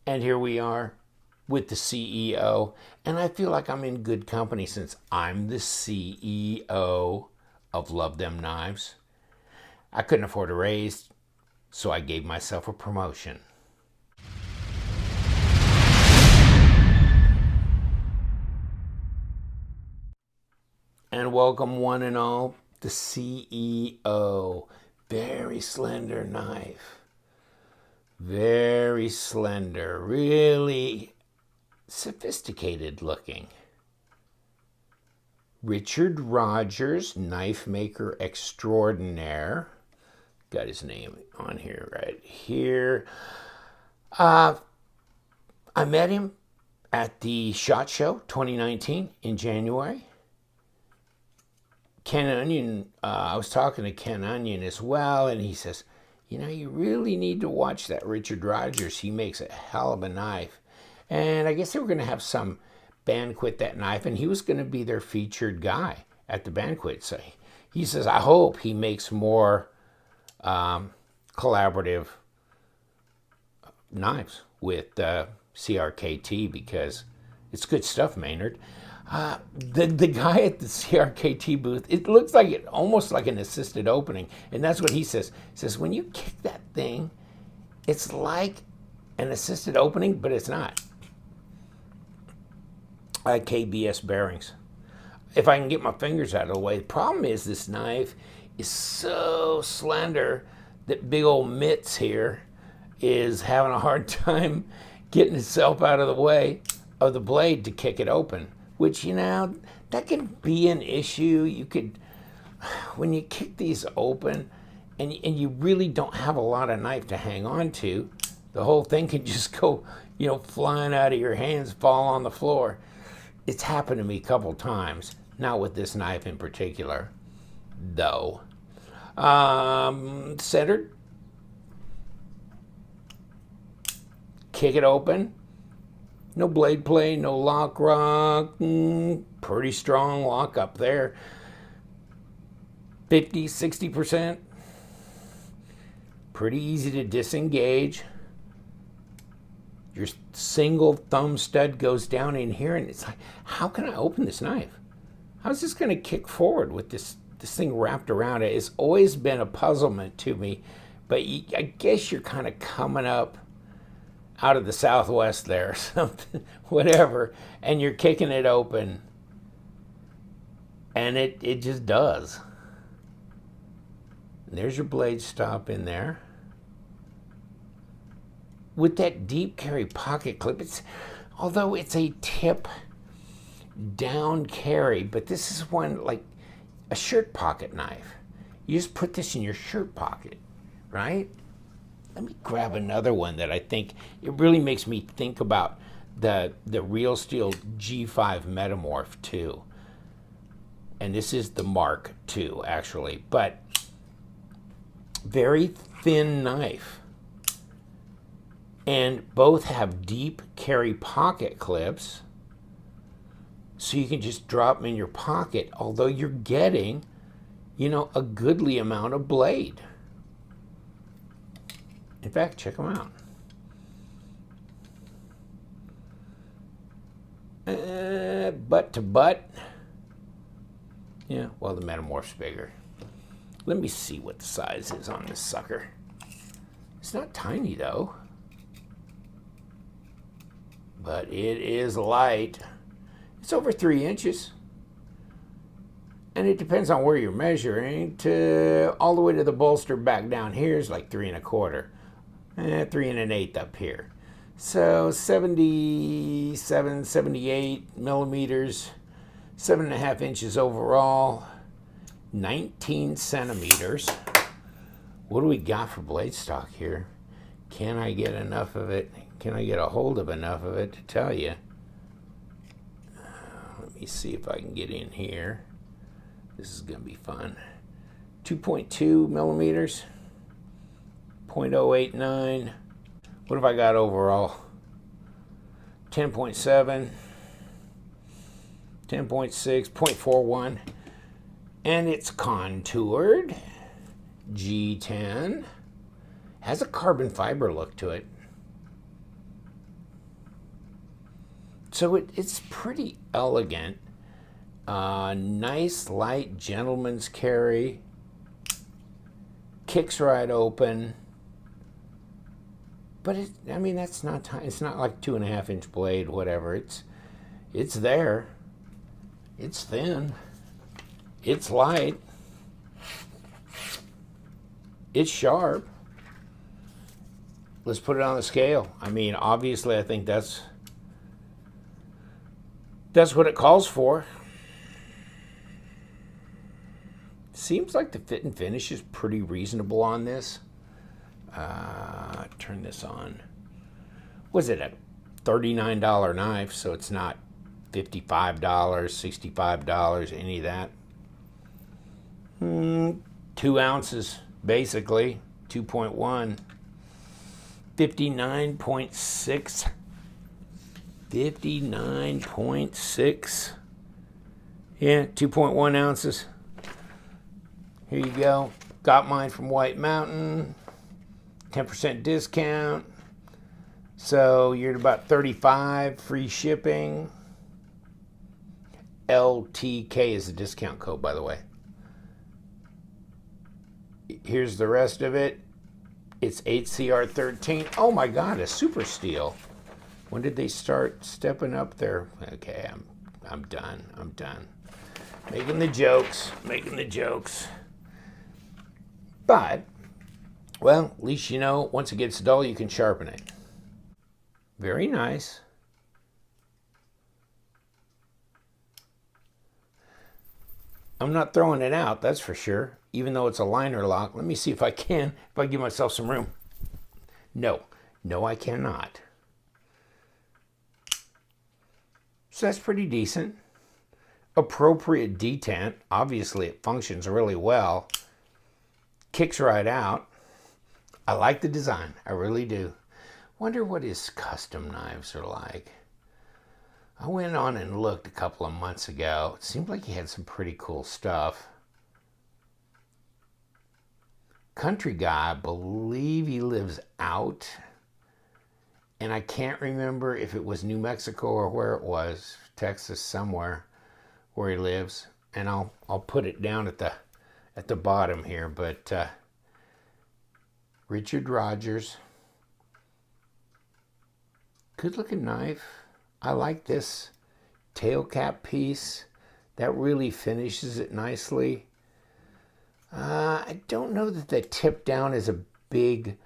And here we are with the CEO. And I feel like I'm in good company since I'm the CEO of Love Them Knives. I couldn't afford a raise, so I gave myself a promotion. And welcome one and all, the CEO. Very slender knife. Very slender, really sophisticated looking. Richard Rogers, knife maker extraordinaire. Got his name on here right here. I met him at the SHOT Show 2019 in January. Ken Onion, I was talking to Ken Onion as well, and he says, you really need to watch that Richard Rogers. He makes a hell of a knife. And I guess they were going to have some banquet that knife, and he was going to be their featured guy at the banquet. So he says, I hope he makes more collaborative knives with CRKT, because it's good stuff, Maynard. The guy at the CRKT booth, it looks like it almost like an assisted opening, and that's what he says. He says when you kick that thing, it's like an assisted opening, but it's not. KBS bearings. If I can get my fingers out of the way. The problem is this knife is so slender that big old Mitts here is having a hard time getting itself out of the way of the blade to kick it open. Which, that can be an issue. You could, when you kick these open and you really don't have a lot of knife to hang on to, the whole thing can just go, flying out of your hands, fall on the floor. It's happened to me a couple times, not with this knife in particular, though. Centered. Kick it open. No blade play, no lock rock, pretty strong lock up there. 50, 60%. Pretty easy to disengage. Your single thumb stud goes down in here, and it's like, how can I open this knife? How's this going to kick forward with this thing wrapped around it? It's always been a puzzlement to me, but I guess you're kind of coming up out of the Southwest there, something, whatever, and you're kicking it open, and it just does. And there's your blade stop in there. With that deep carry pocket clip, although it's a tip down carry, but this is one like a shirt pocket knife. You just put this in your shirt pocket, right? Let me grab another one that I think it really makes me think about the Real Steel G5 Metamorph 2. And this is the Mark II, actually, but very thin knife. And both have deep carry pocket clips, so you can just drop them in your pocket, although you're getting, a goodly amount of blade. In fact, check them out. Butt to butt. Yeah, well, the Metamorph's bigger. Let me see what the size is on this sucker. It's not tiny, though. But it is light. It's over 3 inches. And it depends on where you're measuring. All the way to the bolster back down here is like 3 1/4. 3 1/8 up here. So 77, 78 millimeters, 7.5 inches overall, 19 centimeters. What do we got for blade stock here? Can I get enough of it? Can I get a hold of enough of it to tell you? Let me see if I can get in here. This is going to be fun. 2.2 millimeters. 0.089. What have I got overall? 10.7, 10.6, 0.41. And it's contoured. G10. Has a carbon fiber look to it. So it's pretty elegant. Nice light gentleman's carry. Kicks right open. But I mean, that's not tiny. It's not like 2.5-inch blade, whatever. It's there. It's thin. It's light. It's sharp. Let's put it on the scale. I mean, obviously, I think that's what it calls for. Seems like the fit and finish is pretty reasonable on this. Turn this on. Was it a $39 knife? So it's not $55, $65, any of that. 2 ounces, basically. 2.1. 59.6. 59.6. Yeah, 2.1 ounces. Here you go. Got mine from White Mountain. 10% discount. So you're at about $35, free shipping. LTK is the discount code, by the way. Here's the rest of it. It's 8CR13. Oh my God, a super steel. When did they start stepping up there? Okay, I'm done. I'm done. Making the jokes. But, well, at least you know, once it gets dull, you can sharpen it. Very nice. I'm not throwing it out, that's for sure, even though it's a liner lock. Let me see if I can, if I give myself some room. No, I cannot. So that's pretty decent. Appropriate detent. Obviously, it functions really well. Kicks right out. I like the design. I really do. Wonder what his custom knives are like. I went on and looked a couple of months ago. It seemed like he had some pretty cool stuff. Country guy, I believe he lives out. And I can't remember if it was New Mexico or where it was. Texas, somewhere where he lives. And I'll put it down at the bottom here. But Richard Rogers. Good looking knife. I like this tail cap piece. That really finishes it nicely. I don't know that the tip down is a big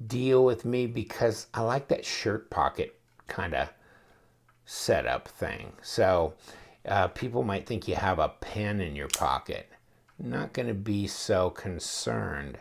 deal with me because I like that shirt pocket kind of setup thing. So people might think you have a pen in your pocket. Not going to be so concerned.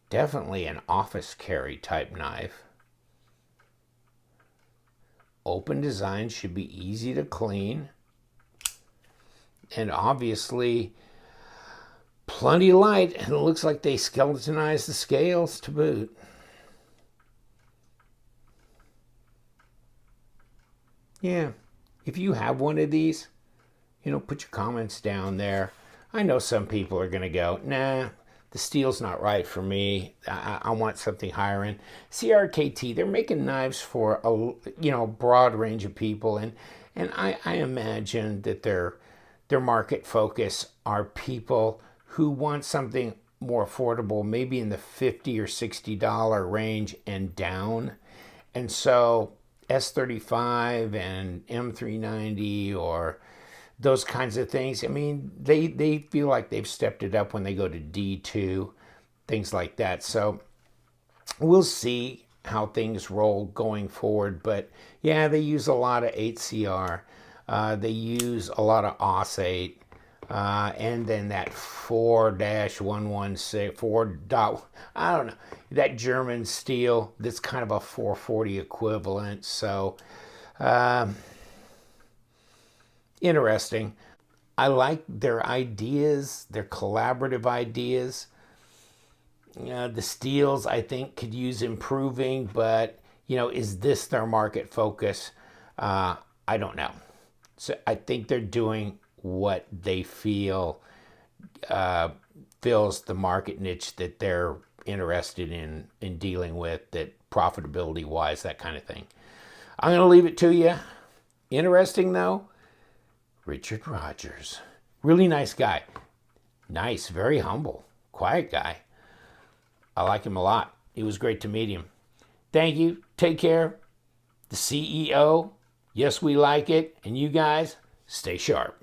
Definitely an office carry type knife. Open design, should be easy to clean. And obviously plenty light, and it looks like they skeletonized the scales to boot. Yeah, if you have one of these, put your comments down there. I know some people are going to go, nah, the steel's not right for me. I want something higher end. CRKT, they're making knives for a broad range of people, and I imagine that their market focus are people who want something more affordable, maybe in the $50 or $60 range and down. And so S35 and M390 or those kinds of things, I mean, they feel like they've stepped it up when they go to D2, things like that. So we'll see how things roll going forward. But yeah, they use a lot of 8CR. They use a lot of AUS-8. And then that 4-116, I don't know, that German steel, that's kind of a 440 equivalent. So, interesting. I like their ideas, their collaborative ideas. The steels, I think, could use improving, but, is this their market focus? I don't know. So I think they're doing what they feel fills the market niche that they're interested in dealing with, that profitability wise, that kind of thing. I'm going to leave it to you. Interesting, though, Richard Rogers. Really nice guy. Nice, very humble, quiet guy. I like him a lot. It was great to meet him. Thank you. Take care. The CEO. Yes, we like it. And you guys, stay sharp.